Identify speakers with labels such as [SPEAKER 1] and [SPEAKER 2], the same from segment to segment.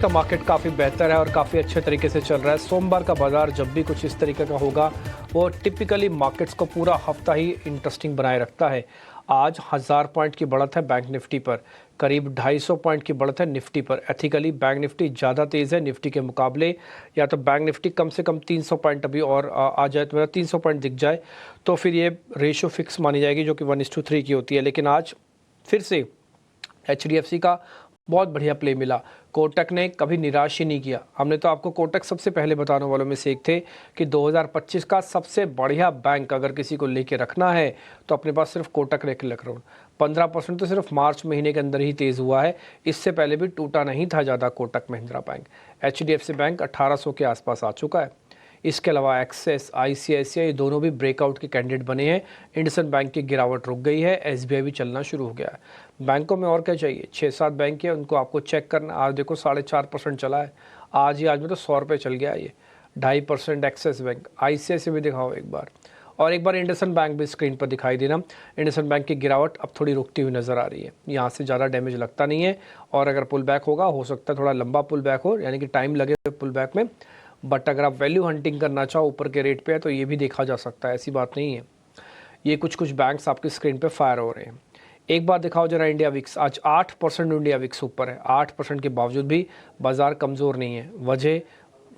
[SPEAKER 1] का मार्केट काफ़ी बेहतर है और काफ़ी अच्छे तरीके से चल रहा है। सोमवार का बाजार जब भी कुछ इस तरीके का होगा वो टिपिकली मार्केट्स को पूरा हफ्ता ही इंटरेस्टिंग बनाए रखता है। आज 1000 पॉइंट की बढ़त है बैंक निफ्टी पर, करीब 250 पॉइंट की बढ़त है निफ्टी पर। एथिकली बैंक निफ्टी ज़्यादा तेज़ है निफ्टी के मुकाबले। या तो बैंक निफ्टी कम से कम 300 पॉइंट अभी और आ जाए तो मेरा 300 पॉइंट दिख जाए तो फिर ये रेशो फिक्स मानी जाएगी जो कि 1:3 की होती है। लेकिन आज फिर से HDFC का बहुत बढ़िया प्ले मिला। कोटक ने कभी निराश ही नहीं किया। हमने तो आपको कोटक सबसे पहले बताने वालों में से एक थे कि 2025 का सबसे बढ़िया बैंक अगर किसी को लेके रखना है तो अपने पास सिर्फ कोटक लेके रख रहा हूँ। 15% तो सिर्फ मार्च महीने के अंदर ही तेज़ हुआ है, इससे पहले भी टूटा नहीं था ज़्यादा Kotak Mahindra bank. HDFC bank 1800 के आसपास आ चुका है। इसके अलावा एक्सिस, ICICI दोनों भी ब्रेकआउट के कैंडिडेट बने हैं। इंडसइंड बैंक की गिरावट रुक गई है, SBI भी चलना शुरू हो गया है। बैंकों में और क्या चाहिए, 6-7 बैंक है उनको आपको चेक करना। आज देखो 4.5% चला है, आज में तो 100 रुपये चल गया ये। 2.5% एक्सिस बैंक, ICICI भी दिखाओ एक बार, और एक बार इंडसइंड बैंक भी स्क्रीन पर दिखाई देना। इंडसइंड बैंक की गिरावट अब थोड़ी रुकती हुई नज़र आ रही है, यहाँ से ज़्यादा डैमेज लगता नहीं है। और अगर पुल बैक होगा, हो सकता है थोड़ा लंबा पुल बैक हो, यानी कि टाइम लगे पुल बैक में। बट अगर आप वैल्यू हंटिंग करना चाहो ऊपर के रेट पे है तो ये भी देखा जा सकता है, ऐसी बात नहीं है। ये कुछ बैंक्स आपकी स्क्रीन पे फायर हो रहे हैं। एक बार दिखाओ जरा इंडिया विक्स, आज 8% इंडिया विक्स ऊपर है। 8% के बावजूद भी बाजार कमज़ोर नहीं है। वजह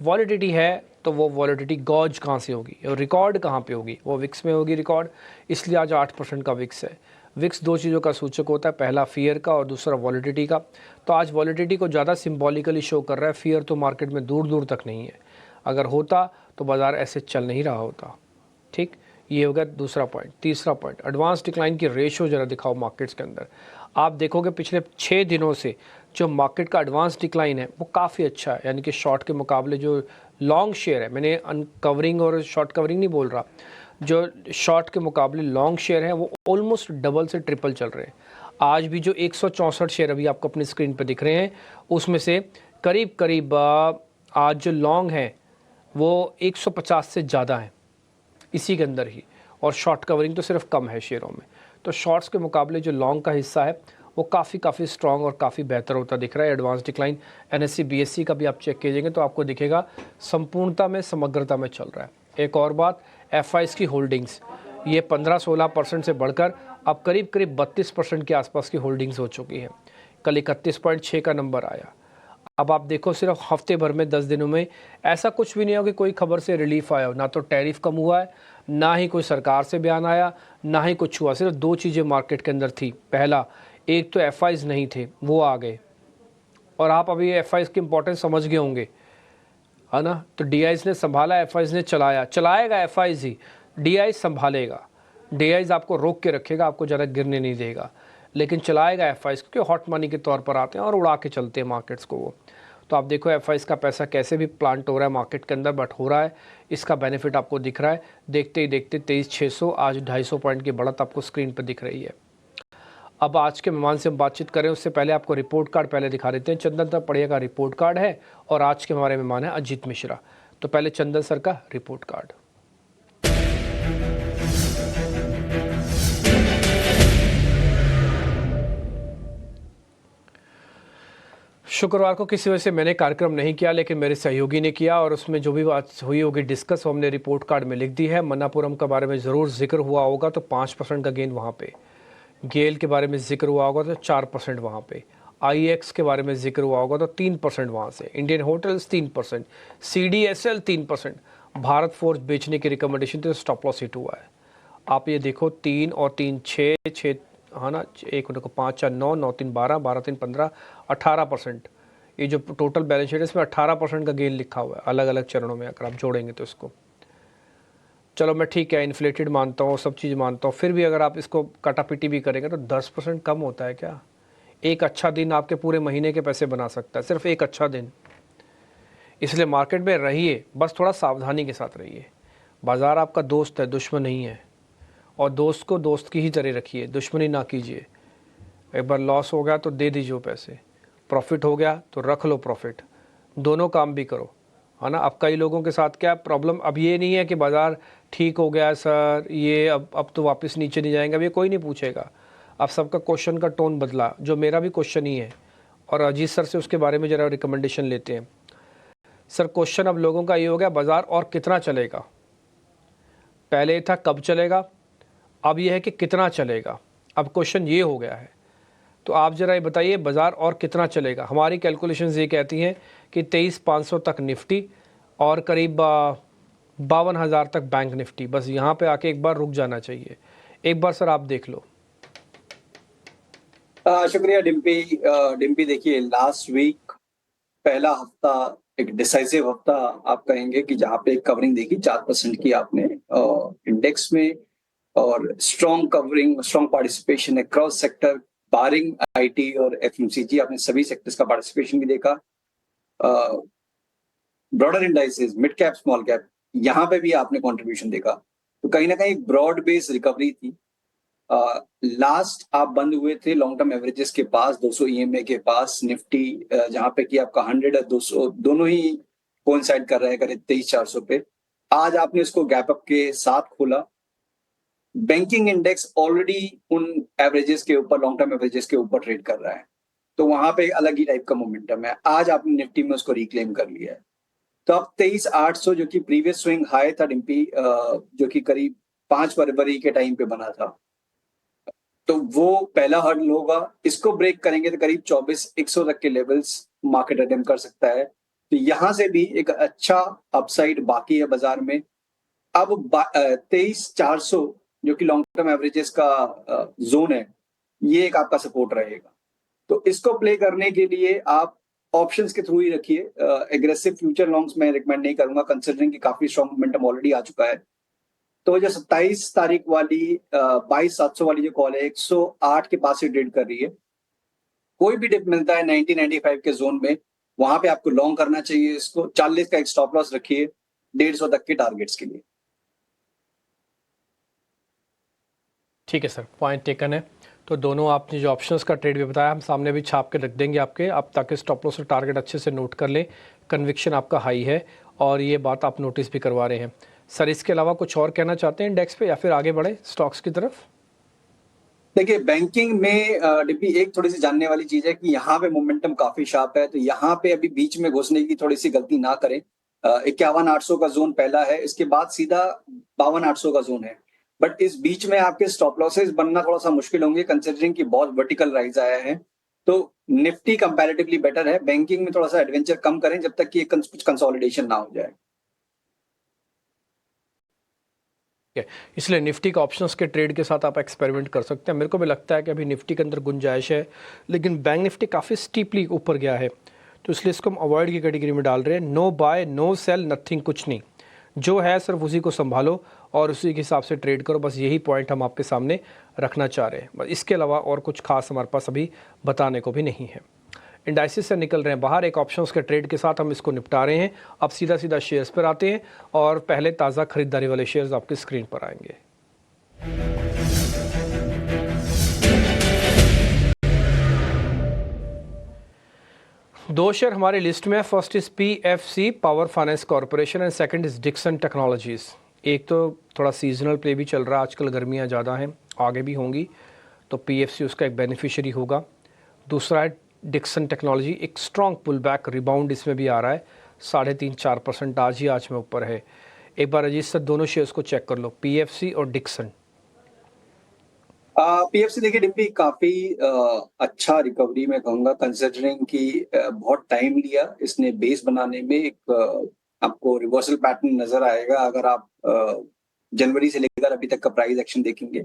[SPEAKER 1] वॉलिडिटी है, तो वो वॉलिडिटी गॉज कहाँ से होगी, रिकॉर्ड कहाँ पे होगी, वो विक्स में होगी रिकॉर्ड, इसलिए आज 8% का विक्स है। विक्स दो चीज़ों का सूचक होता है, पहला फियर का और दूसरा वॉलिडिटी का। तो आज वॉलिडिटी को ज़्यादा सिम्बॉलिकली शो कर रहा है, फियर तो मार्केट में दूर दूर तक नहीं है। अगर होता तो बाज़ार ऐसे चल नहीं रहा होता। ठीक, ये हो गया दूसरा पॉइंट। तीसरा पॉइंट, एडवांस डिक्लाइन की रेशो जरा दिखाओ मार्केट्स के अंदर। आप देखोगे पिछले 6 दिनों से जो मार्केट का एडवांस डिक्लाइन है वो काफ़ी अच्छा है, यानी कि शॉर्ट के मुकाबले जो लॉन्ग शेयर है, मैंने अनकवरिंग और शॉर्ट कवरिंग नहीं बोल रहा, जो शॉर्ट के मुकाबले लॉन्ग शेयर है वो ऑलमोस्ट डबल से ट्रिपल चल रहे हैं। आज भी जो 164 शेयर अभी आपको अपनी स्क्रीन पर दिख रहे हैं उसमें से करीब करीब आज जो लॉन्ग है वो 150 से ज़्यादा है इसी के अंदर ही, और शॉर्ट कवरिंग तो सिर्फ कम है शेयरों में। तो शॉर्ट्स के मुकाबले जो लॉन्ग का हिस्सा है वो काफ़ी स्ट्रॉन्ग और काफ़ी बेहतर होता दिख रहा है। एडवांस डिक्लाइन NSE BSE का भी आप चेक कीजिएंगे तो आपको दिखेगा संपूर्णता में, समग्रता में चल रहा है। एक और बात, FIs की होल्डिंग्स ये 15-16% से बढ़कर अब करीब 32% के आसपास की होल्डिंग्स हो चुकी है। कल 31.6 का नंबर आया। अब आप देखो सिर्फ हफ्ते भर में 10 दिनों में ऐसा कुछ भी नहीं हो कि कोई खबर से रिलीफ आया हो। ना तो टैरिफ कम हुआ है, ना ही कोई सरकार से बयान आया, ना ही कुछ हुआ। सिर्फ दो चीज़ें मार्केट के अंदर थी। पहला, एक तो FIs नहीं थे, वो आ गए, और आप अभी FIs की इंपॉर्टेंस समझ गए होंगे, है ना। तो DIs ने संभाला, FIs ने चलाएगा FIs ही, DIs संभालेगा। DIs आपको रोक के रखेगा, आपको ज़्यादा गिरने नहीं देगा, लेकिन चलाएगा FIs, क्योंकि हॉट मनी के तौर पर आते हैं और उड़ा के चलते हैं मार्केट्स को वो। तो आप देखो FIs का पैसा कैसे भी प्लांट हो रहा है मार्केट के अंदर, बट हो रहा है, इसका बेनिफिट आपको दिख रहा है। देखते ही देखते 23,600, आज 250 पॉइंट की बढ़त आपको स्क्रीन पर दिख रही है। अब आज के मेहमान से हम बातचीत करें उससे पहले आपको रिपोर्ट कार्ड पहले दिखा देते हैं। चंदन सर पढ़िए का रिपोर्ट कार्ड है, और आज के हमारे मेहमान हैं अजीत मिश्रा। तो पहले चंदन सर का रिपोर्ट कार्ड। शुक्रवार को किसी वजह से मैंने कार्यक्रम नहीं किया, लेकिन मेरे सहयोगी ने किया, और उसमें जो भी बात हुई होगी डिस्कस वो हमने रिपोर्ट कार्ड में लिख दी है। मन्नापुरम के बारे में ज़रूर जिक्र हुआ होगा तो 5% का गेन वहाँ पे। गेल के बारे में जिक्र हुआ होगा तो 4% वहाँ पे। IEX के बारे में जिक्र हुआ होगा तो 3% वहाँ से। Indian hotels 3%, CDSL 3%। Bharat forge बेचने की रिकमेंडेशन तो स्टॉप लॉस हिट हुआ है। आप ये देखो 3 और 3 6, हाँ ना, 1 को 5 4 9 9 3 12 12 3 15 18%। ये जो टोटल बैलेंस शीट है इसमें 18% का गेन लिखा हुआ है अलग अलग चरणों में, अगर आप जोड़ेंगे तो इसको। चलो मैं ठीक है, इन्फ्लेटेड मानता हूँ, सब चीज़ मानता हूँ, फिर भी अगर आप इसको कटापिटी भी करेंगे तो 10% कम होता है क्या? एक अच्छा दिन आपके पूरे महीने के पैसे बना सकता है, सिर्फ एक अच्छा दिन। इसलिए मार्केट में रहिए, बस थोड़ा सावधानी के साथ रहिए। बाज़ार आपका दोस्त है, दुश्मन नहीं है, और दोस्त को दोस्त की ही तरह रखिए, दुश्मनी ना कीजिए। एक बार लॉस हो गया तो दे दीजिए पैसे, प्रॉफिट हो गया तो रख लो प्रॉफिट, दोनों काम भी करो, है ना। अब कई लोगों के साथ क्या प्रॉब्लम, अब ये नहीं है कि बाज़ार ठीक हो गया सर, ये अब तो वापस नीचे नहीं जाएंगे, अब ये कोई नहीं पूछेगा। अब सबका क्वेश्चन का टोन बदला, जो मेरा भी क्वेश्चन ही है, और अजीत सर से उसके बारे में ज़रा रिकमेंडेशन लेते हैं। सर क्वेश्चन अब लोगों का ये हो गया, बाज़ार और कितना चलेगा। पहले था कब चलेगा, अब ये है कि कितना चलेगा। अब क्वेश्चन ये हो गया है, तो आप ज़रा ये बताइए बाज़ार और कितना चलेगा। हमारी कैलकुलेशंस ये कहती हैं कि 23,500 तक निफ्टी और करीब 52,000 तक बैंक निफ्टी। बस यहाँ पे आके एक बार रुक जाना चाहिए। एक बार सर आप देख लो।
[SPEAKER 2] शुक्रिया डिम्पी। डिम्पी देखिए, लास्ट वीक पहला हफ्ता एक डिसाइसिव हफ्ता आप कहेंगे कि जहाँ पे कवरिंग देखी 4% की आपने इंडेक्स में, और strong covering, strong participation across sector, barring IT और एफएमसीजी, आपने सभी सेक्टर्स का पार्टिसिपेशन भी देखा। Broader indices, mid cap, small cap, यहाँ पे भी आपने कंट्रीब्यूशन देखा। तो कहीं ना कहीं ब्रॉड बेस रिकवरी थी। लास्ट आप बंद हुए थे लॉन्ग टर्म एवरेजेस के पास, 200 ईएमए के पास निफ्टी, जहां पे कि आपका 100 और 200 दोनों ही कोइंसाइड कर रहे हैं करीब 23,400 पे। आज आपने इसको गैप अप के साथ खोला। बैंकिंग इंडेक्स ऑलरेडी उन एवरेजेस के ऊपर, लॉन्ग टर्म एवरेजेस के ऊपर ट्रेड कर रहा है, तो वहां पे अलग ही टाइप का मोमेंटम है। आज आपने निफ्टी में उसको रिक्लेम कर लिया है। तो अब 23,800 जो कि प्रीवियस स्विंग हाई था डिम्पी, जो कि करीब 5 फरवरी के टाइम पे बना था, तो वो पहला हर्डल होगा। इसको ब्रेक करेंगे तो करीब 24,100 तक के लेवल्स मार्केट अटेम्प्ट कर सकता है। तो यहां से भी एक अच्छा अपसाइड बाकी है बाजार में। अब 23,400 जो कि लॉन्ग टर्म एवरेजेस का जोन है, ये एक आपका सपोर्ट रहेगा। तो इसको प्ले करने के लिए आप ऑप्शंस के थ्रू ही रखिए। एग्रेसिव फ्यूचर लॉन्ग्स मैं रिकमेंड नहीं करूंगा, कंसिडरिंग कि काफी स्ट्रॉन्ग मोमेंटम ऑलरेडी आ चुका है। तो जो 27 तारीख वाली 22,700 वाली जो कॉल है, 108 के पास से ट्रेड कर रही है। कोई भी डिप मिलता है 90-95 के जोन में, वहां पे आपको लॉन्ग करना चाहिए इसको। 40 का एक स्टॉप लॉस रखिए 150 तक के टारगेट्स के लिए।
[SPEAKER 1] ठीक है सर, पॉइंट टेकन है। तो दोनों आपने जो ऑप्शंस का ट्रेड भी बताया, हम सामने भी छाप के रख देंगे आपके, आप ताकि स्टॉप लॉस और टारगेट अच्छे से नोट कर लें। कन्विक्शन आपका हाई है और ये बात आप नोटिस भी करवा रहे हैं। सर इसके अलावा कुछ और कहना चाहते हैं इंडेक्स पे, या फिर आगे बढ़े स्टॉक्स की तरफ?
[SPEAKER 2] देखिए, बैंकिंग में डिप्टी एक थोड़ी सी जानने वाली चीज है कि यहाँ पे मोमेंटम काफी शार्प है, तो यहाँ पे अभी बीच में घुसने की थोड़ी सी गलती ना करें। 51,800 का जोन पहला है, इसके बाद सीधा 52,800 का जोन है। बट इस बीच में आपके स्टॉप लॉसेस बनना थोड़ा सा मुश्किल होंगे, कंसिडरिंग कि बहुत वर्टिकल राइज आया है। तो निफ्टी कंपैरेटिवली बेटर है। बैंकिंग में थोड़ा सा एडवेंचर कम करें जब तक कि कुछ कंसोलिडेशन ना हो जाए।
[SPEAKER 1] इसलिए निफ्टी के ऑप्शंस के ट्रेड के साथ आप एक्सपेरिमेंट कर सकते हैं। मेरे को भी लगता है कि अभी निफ्टी के अंदर गुंजाइश है, लेकिन बैंक निफ्टी काफ़ी स्टीपली ऊपर गया है, तो इसलिए इसको हम अवॉइड की कैटेगरी में डाल रहे हैं। No buy, no sell, nothing, कुछ नहीं। जो है सिर्फ उसी को संभालो और उसी के हिसाब से ट्रेड करो। बस यही पॉइंट हम आपके सामने रखना चाह रहे हैं। बस इसके अलावा और कुछ खास हमारे पास अभी बताने को भी नहीं है। इंडाइसिस से निकल रहे हैं बाहर, एक ऑप्शंस के ट्रेड के साथ हम इसको निपटा रहे हैं। अब सीधा सीधा शेयर्स पर आते हैं और पहले ताज़ा खरीदारी वाले शेयर्स आपकी स्क्रीन पर आएंगे। दो शेयर हमारी लिस्ट में है। First is PFC, power finance corporation, and second is Dixon technologies. एक तो थोड़ा सीजनल प्ले भी चल रहा है आजकल, गर्मियां ज़्यादा हैं, आगे भी होंगी, तो पीएफसी उसका एक बेनिफिशियरी होगा। दूसरा है डिक्सन टेक्नोलॉजी, एक स्ट्रॉन्ग पुल बैक रिबाउंड इसमें भी आ रहा है, 3.5-4% आज में ऊपर है। एक बार अजीत सर दोनों शेयर्स को चेक कर लो, पीएफसी और डिक्सन।
[SPEAKER 2] पीएफसी देखिए डिम्पी, काफी अच्छा रिकवरी मैं कहूंगा, कंसिडरिंग कि बहुत टाइम लिया इसने बेस बनाने में। एक आपको रिवर्सल पैटर्न नजर आएगा अगर आप जनवरी से लेकर अभी तक का प्राइस एक्शन देखेंगे।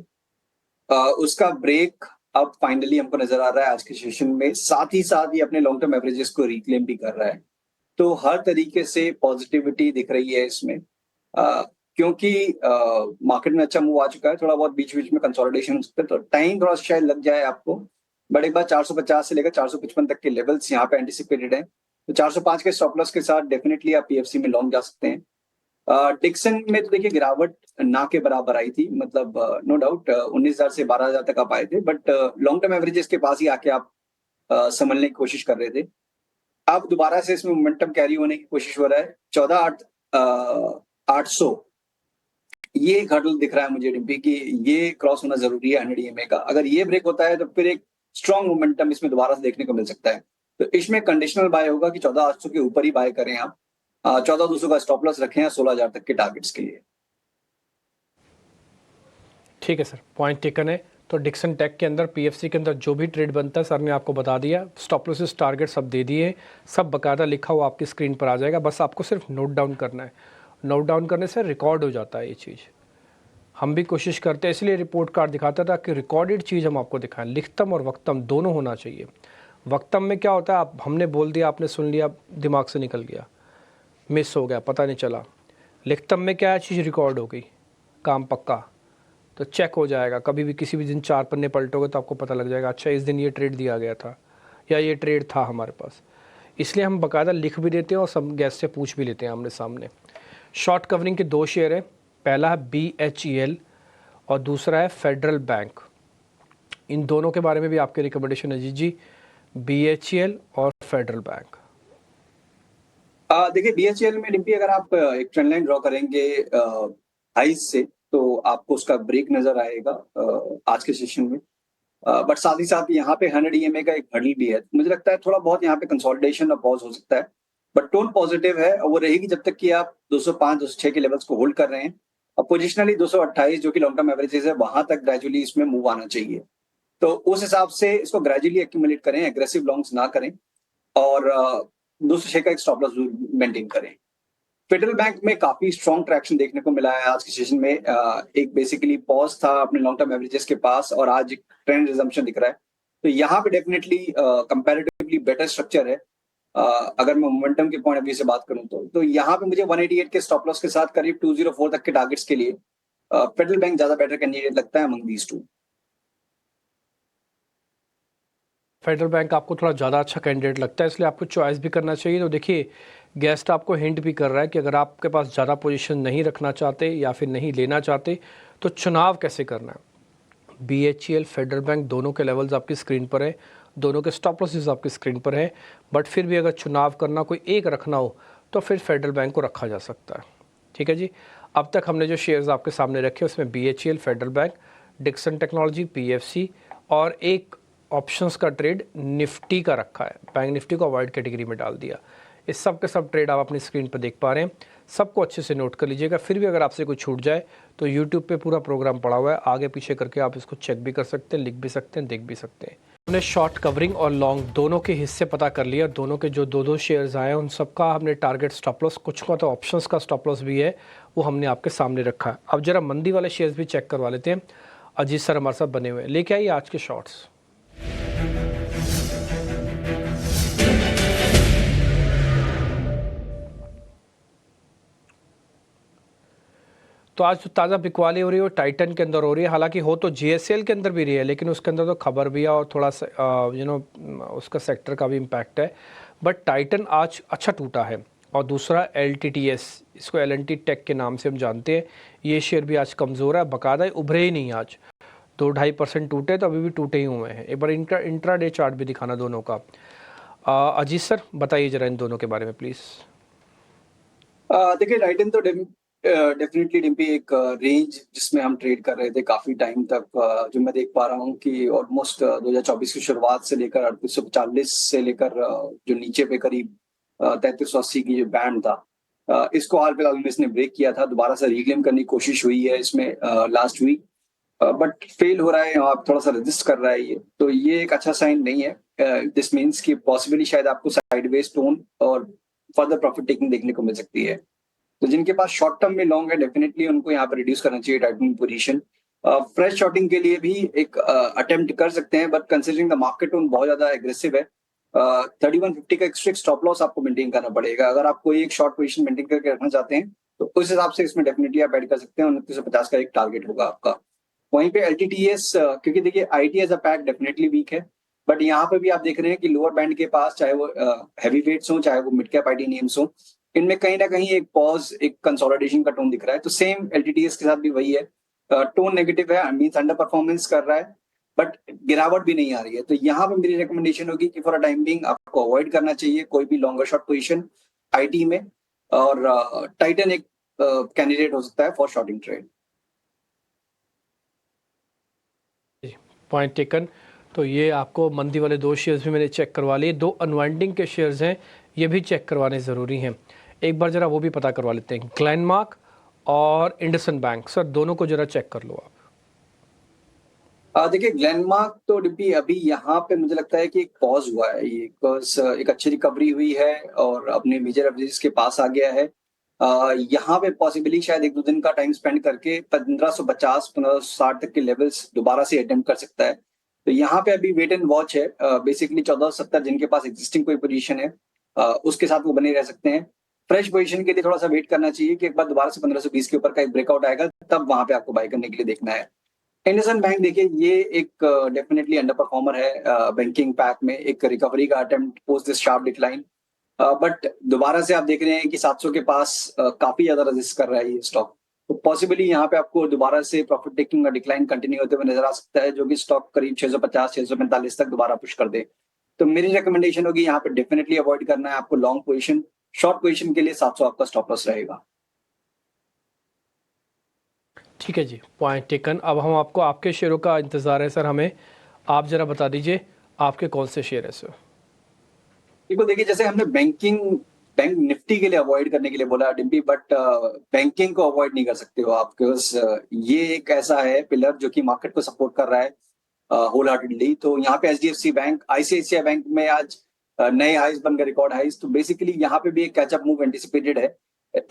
[SPEAKER 2] उसका ब्रेक अब फाइनली हमको नजर आ रहा है आज के सेशन में। साथ ही साथ ये अपने लॉन्ग टर्म एवरेजेस को रिक्लेम भी कर रहा है, तो हर तरीके से पॉजिटिविटी दिख रही है इसमें। क्योंकि मार्केट में अच्छा मूव आ चुका है, थोड़ा बहुत बीच बीच में कंसोलिडेशन हो सकता है, तो टाइम थोड़ा शायद लग जाए आपको। बट एक बार 450 से लेकर 455 तक के लेवल्स यहाँ पे एंटिसिपेटेड है, तो 405 के स्टॉप लॉस के साथ डेफिनेटली आप पीएफसी में लॉन्ग जा सकते हैं। डिक्सन में तो देखिए गिरावट ना के बराबर आई थी, मतलब नो डाउट 19,000 से 12,000 तक आप आए थे, बट लॉन्ग टर्म एवरेजेस के पास ही आके आप संभलने की कोशिश कर रहे थे। अब दोबारा से इसमें मोमेंटम कैरी होने की कोशिश हो रहा है। 14,800 ये एक हर्डल दिख रहा है मुझे डिम्पी कि ये क्रॉस होना जरूरी है 100 EMA का। अगर ये ब्रेक होता है तो फिर एक स्ट्रॉन्ग मोमेंटम इसमें दोबारा से देखने को मिल सकता है। तो इसमें कंडीशनल बाय होगा कि 14,800 के ऊपर ही बाय करें आप। 14,200 का स्टॉप लॉस रखें 16,000 तक के टारगेट्स के लिए।
[SPEAKER 1] ठीक है सर, पॉइंट टेकन है। तो डिक्सन टेक के अंदर पीएफसी के अंदर जो भी ट्रेड बनता है सर ने आपको बता दिया, स्टॉप लॉसेस टारगेट सब दे दिए, सब बकायदा लिखा हुआ आपकी स्क्रीन पर आ जाएगा, बस आपको सिर्फ नोट डाउन करना है। नोट डाउन करने से रिकॉर्ड हो जाता है ये चीज़। हम भी कोशिश करते हैं, इसलिए रिपोर्ट कार्ड दिखाता था कि रिकॉर्डेड चीज़ हम आपको दिखाएं। लिखतम और वक्तम दोनों होना चाहिए। वक्तम में क्या होता है, आप हमने बोल दिया, आपने सुन लिया, दिमाग से निकल गया, मिस हो गया, पता नहीं चला। लिखतम में क्या है, चीज़ रिकॉर्ड हो गई, काम पक्का, तो चेक हो जाएगा। कभी भी किसी भी दिन 4 पन्ने पलटोगे तो आपको पता लग जाएगा, अच्छा इस दिन ये ट्रेड दिया गया था या ये ट्रेड था हमारे पास। इसलिए हम बाकायदा लिख भी देते हैं और सब गेस्ट से पूछ भी लेते हैं आमने सामने। शॉर्ट कवरिंग के 2 शेयर हैं, पहला है BHEL और दूसरा है फेडरल बैंक। इन दोनों के बारे में भी आपके रिकमेंडेशन है जी, BHEL और फेडरल बैंक।
[SPEAKER 2] देखिए BHEL में डिम्पी, अगर आप एक ट्रेंड लाइन ड्रॉ करेंगे हाइज से, तो आपको उसका ब्रेक नजर आएगा आज के सेशन में। बट साथ ही साथ यहाँ पे 100 EMA का एक हर्डल भी है। मुझे लगता है थोड़ा बहुत यहाँ पे कंसोलिडेशन और पॉज हो सकता है, बट टोन पॉजिटिव है और वो रहेगी जब तक कि आप 205 206 के लेवल्स को होल्ड कर रहे हैं। और पोजिशनली 228 जो कि लॉन्ग टर्म एवरेजेस है, वहां तक ग्रेजुअली इसमें मूव आना चाहिए। तो उस हिसाब से इसको ग्रेजुअली एक्यूमुलेट करें, एग्रेसिव लॉन्ग्स ना करें, और 206 का एक स्टॉप लॉस मेंटेन करें। फेडरल बैंक में काफी स्ट्रॉन्ग ट्रैक्शन देखने को मिला है आज के सेशन में। एक बेसिकली पॉज था अपने लॉन्ग टर्म एवरेजेस के पास और आज एक ट्रेंड रिजम्पशन दिख रहा है। तो यहाँ पे डेफिनेटली कंपैरेटिवली बेटर स्ट्रक्चर है। अगर मैं मोमेंटम के पॉइंट ऑफ व्यू से बात करूं तो यहाँ पे मुझे 188 के स्टॉप लॉस के साथ करीब 204 तक के टारगेट्स के लिए फेडरल बैंक ज्यादा बेटर कैंडिडेट लगता है among these two.
[SPEAKER 1] Federal bank आपको थोड़ा ज़्यादा अच्छा कैंडिडेट लगता है, इसलिए आपको चॉइस भी करना चाहिए। तो देखिए, गेस्ट आपको हिंट भी कर रहा है कि अगर आपके पास ज़्यादा पोजीशन नहीं रखना चाहते या फिर नहीं लेना चाहते तो चुनाव कैसे करना है। BHEL, फेडरल बैंक दोनों के लेवल्स आपकी स्क्रीन पर है, दोनों के स्टॉप लॉसेस आपकी स्क्रीन पर है। बट फिर भी अगर चुनाव करना, कोई एक रखना हो, तो फिर फेडरल बैंक को रखा जा सकता है। ठीक है जी। अब तक हमने जो शेयर्स आपके सामने रखे उसमें BHEL, federal bank, Dixon technology, PFC और एक ऑप्शंस का ट्रेड निफ्टी का रखा है। बैंक निफ्टी को अवॉइड कैटेगरी में डाल दिया। इस सब के सब ट्रेड आप अपनी स्क्रीन पर देख पा रहे हैं, सबको अच्छे से नोट कर लीजिएगा। फिर भी अगर आपसे कोई छूट जाए तो यूट्यूब पे पूरा प्रोग्राम पड़ा हुआ है, आगे पीछे करके आप इसको चेक भी कर सकते हैं, लिख भी सकते हैं, देख भी सकते हैं। हमने शॉर्ट कवरिंग और लॉन्ग दोनों के हिस्से पता कर लिया। दोनों के जो 2-2 शेयर्स आए उन सबका हमने टारगेट स्टॉप लॉस, कुछ का तो ऑप्शंस का स्टॉप लॉस भी है, वो हमने आपके सामने रखा है। अब जरा मंदी वाले शेयर्स भी चेक करवा लेते हैं। अजीत सर हमारे साथ बने हुए हैं, लेके आइए आज के शॉर्ट्स। तो आज जो ताज़ा बिकवाली हो रही है वो टाइटन के अंदर हो रही है। हालांकि हो तो JSL के अंदर भी रही है, लेकिन उसके अंदर तो खबर भी है और थोड़ा सा उसका सेक्टर का भी इम्पैक्ट है। बट टाइटन आज अच्छा टूटा है। और दूसरा LTTS, इसको L&T टेक के नाम से हम जानते हैं, ये शेयर भी आज कमज़ोर है, बाकायदा उभरे ही नहीं आज। 2-2.5% टूटे, तो अभी भी टूटे ही हुए हैं। एक बार इंट्राडे चार्ट भी दिखाना दोनों का। अजीत सर बताइए ज़रा इन दोनों के बारे में प्लीज़।
[SPEAKER 2] देखिए टाइटन तो डेफिनेटली डिम्पी एक रेंज जिसमें हम ट्रेड कर रहे थे काफी टाइम तक, जो मैं देख पा रहा हूँ कि ऑलमोस्ट 2024 की शुरुआत से लेकर 3840 से लेकर जो नीचे पे करीब 3380 की जो बैंड था, इसको हाल फिलहाल में इसने ब्रेक किया था। दोबारा से रिक्लेम करने की कोशिश हुई है इसमें लास्ट वीक, बट फेल हो रहा है, आप थोड़ा सा रजिस्ट कर रहा है ये, तो ये एक अच्छा साइन नहीं है। दिस मीन्स कि पॉसिबली शायद आपको साइडवेज टोन और फर्दर प्रॉफिट टेकिंग देखने को मिल सकती है। तो जिनके पास शॉर्ट टर्म में लॉन्ग है, डेफिनेटली उनको यहाँ पर रिड्यूस करना चाहिए टाइटन पोजीशन। फ्रेश शॉर्टिंग के लिए भी एक अटेम्प्ट कर सकते हैं, but considering the market tone बहुत ज्यादा एग्रेसिव है, 3150 का एक स्ट्रिक्ट स्टॉप लॉस आपको मेंटेन करना पड़ेगा अगर आप कोई एक शॉर्ट पोजीशन मेंटेन करके रखना चाहते हैं। तो उस हिसाब से इसमें डेफिनेटली आप ऐड कर सकते हैं, 2950 का एक टारगेट होगा आपका। वहीं पे LTTS, क्योंकि देखिए IT as a pack definitely weak है, बट यहाँ पे भी आप देख रहे हैं कि लोअर बैंड के पास, चाहे वो हैवी वेट्स हो, चाहे वो मिड कैप IT नेम्स हो, इनमें कहीं ना कहीं एक पॉज, एक कंसोलिडेशन का टोन दिख रहा है। तो सेम LTTS के साथ भी वही है, टोन नेगेटिव है, मींस अंडर परफॉर्मेंस कर रहा है, बट गिरावट भी नहीं आ रही है। तो यहाँ पे मेरी रिकमेंडेशन होगी कि फॉर अ टाइम बिंग आपको अवॉइड करना चाहिए कोई भी लॉन्गर शॉर्ट पोजीशन IT में, और टाइटन एक कैंडिडेट हो सकता है for shorting trade.
[SPEAKER 1] Point taken. तो ये आपको मंदी वाले 2 शेयर्स भी मैंने चेक करवा लिए, 2 अनवाइंडिंग के शेयर्स हैं, ये भी चेक करवाने ज़रूरी हैं। एक बार ज़रा वो भी पता करवा लेते हैं, ग्लेनमार्क और इंडसइंड बैंक। सर दोनों को ज़रा चेक कर लो आप।
[SPEAKER 2] देखिए ग्लेनमार्क तो डिब्बी अभी यहाँ पे मुझे लगता है कि एक पॉज हुआ है ये, बिकॉज एक अच्छी रिकवरी हुई है और अपने मेजर एवरेज के पास आ गया है। यहाँ पे पॉसिबली शायद 1-2 दिन का टाइम स्पेंड करके 1550-1560 तक के लेवल्स दोबारा से अटेम्प्ट कर सकता है। तो यहाँ पे अभी वेट एंड वॉच है। बेसिकली 1470 जिनके पास एग्जिस्टिंग कोई पोजीशन है उसके साथ वो बने रह सकते हैं। फ्रेश पोजीशन के लिए थोड़ा सा वेट करना चाहिए कि एक बार दोबारा से 1520 के ऊपर का एक ब्रेकआउट आएगा, तब वहां पे आपको बाय करने के लिए देखना है। इंडसइंड बैंक देखिए ये एक डेफिनेटली अंडर परफॉर्मर है बैंकिंग पैक में, एक रिकवरी का attempt post this sharp decline. But दोबारा से आप देख रहे हैं कि 700 के पास काफी ज्यादा रेजिस्ट कर रहा है ये स्टॉक। तो पॉसिबली यहाँ पे आपको दोबारा से प्रॉफिट टेकिंग का डिक्लाइन कंटिन्यू होते हुए नजर आ सकता है, जो कि स्टॉक करीब 650-645 तक दोबारा पुश कर दे। तो मेरी रिकमेंडेशन होगी यहाँ पे डेफिनेटली अवॉइड करना है आपको लॉन्ग पोजीशन। शॉर्ट पोजीशन के लिए 700 आपका स्टॉप लॉस रहेगा।
[SPEAKER 1] ठीक है जी, पॉइंट टेकन। अब हम आपको आपके शेयरों का इंतज़ार है सर हमें, आप ज़रा बता दीजिए आपके कौन से शेयर है सर।
[SPEAKER 2] देखिए जैसे हमने बैंक निफ्टी के लिए अवॉइड करने के लिए बोला डिम्पी, बट बैंकिंग को अवॉइड नहीं कर सकते हो आप, बिकॉज ये एक ऐसा है पिलर जो कि मार्केट को सपोर्ट कर रहा है होल हार्टेडली। तो यहाँ पे एचडीएफसी बैंक, आईसीआईसीआई बैंक में आज नए हाइज बनकर रिकॉर्ड हाइज। तो बेसिकली यहाँ पे भी एक कैचअप मूव एंटिसिपेटेड है।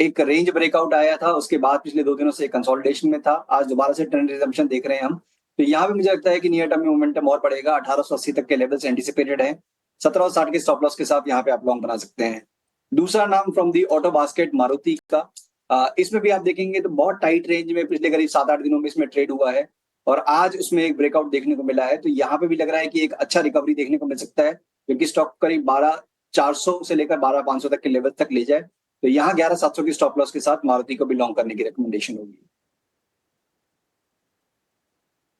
[SPEAKER 2] एक रेंज ब्रेकआउट आया था, उसके बाद पिछले 2 दिनों से कंसोलिडेशन में था, आज दोबारा से ट्रेंड रिजम्पशन देख रहे हैं हम। तो यहाँ पे मुझे लगता है कि नियर टर्म में मोमेंटम और बढ़ेगा। 1880 तक के लेवल्स एंटिसिपेटेड है। 1760 के स्टॉप लॉस के साथ यहाँ पे आप लॉन्ग बना सकते हैं। दूसरा नाम from the auto basket, Maruti का। इसमें भी आप देखेंगे तो बहुत टाइट रेंज में पिछले करीब 7-8 दिनों में इसमें ट्रेड हुआ है और आज उसमें एक ब्रेकआउट देखने को मिला है। तो यहाँ पे भी लग रहा है कि एक अच्छा रिकवरी देखने को मिल सकता है, क्योंकि स्टॉक करीब 12,400 से लेकर 12,500 तक के लेवल तक ले जाए। तो यहाँ 11,700 की स्टॉप लॉस के साथ मारुति को भी लॉन्ग करने की रिकमेंडेशन होगी।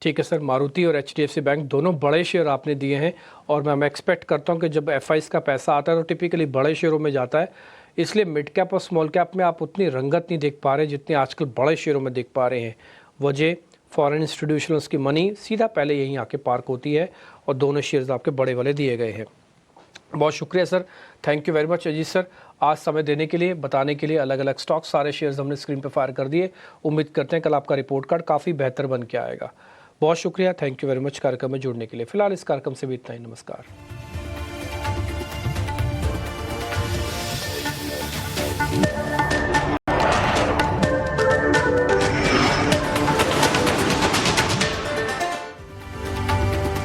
[SPEAKER 1] ठीक है सर, मारुति और एचडीएफसी बैंक दोनों बड़े शेयर आपने दिए हैं और मैं एक्सपेक्ट करता हूं कि जब एफआईज का पैसा आता है तो टिपिकली बड़े शेयरों में जाता है, इसलिए मिड कैप और स्मॉल कैप में आप उतनी रंगत नहीं देख पा रहे जितनी आजकल बड़े शेयरों में देख पा रहे हैं। वजह फॉरेन इंस्टीट्यूशनल्स की मनी सीधा पहले यहीं आके पार्क होती है और दोनों शेयर्स आपके बड़े वाले दिए गए हैं। बहुत शुक्रिया sir, thank you very much Ajit sir, आज समय देने के लिए, बताने के लिए। अलग अलग स्टॉक सारे शेयर्स हमने स्क्रीन पर फायर कर दिए। उम्मीद करते हैं कल आपका रिपोर्ट कार्ड काफ़ी बेहतर बन के आएगा। बहुत शुक्रिया, थैंक यू वेरी मच कार्यक्रम में जुड़ने के लिए। फिलहाल इस कार्यक्रम से भी इतना ही, नमस्कार।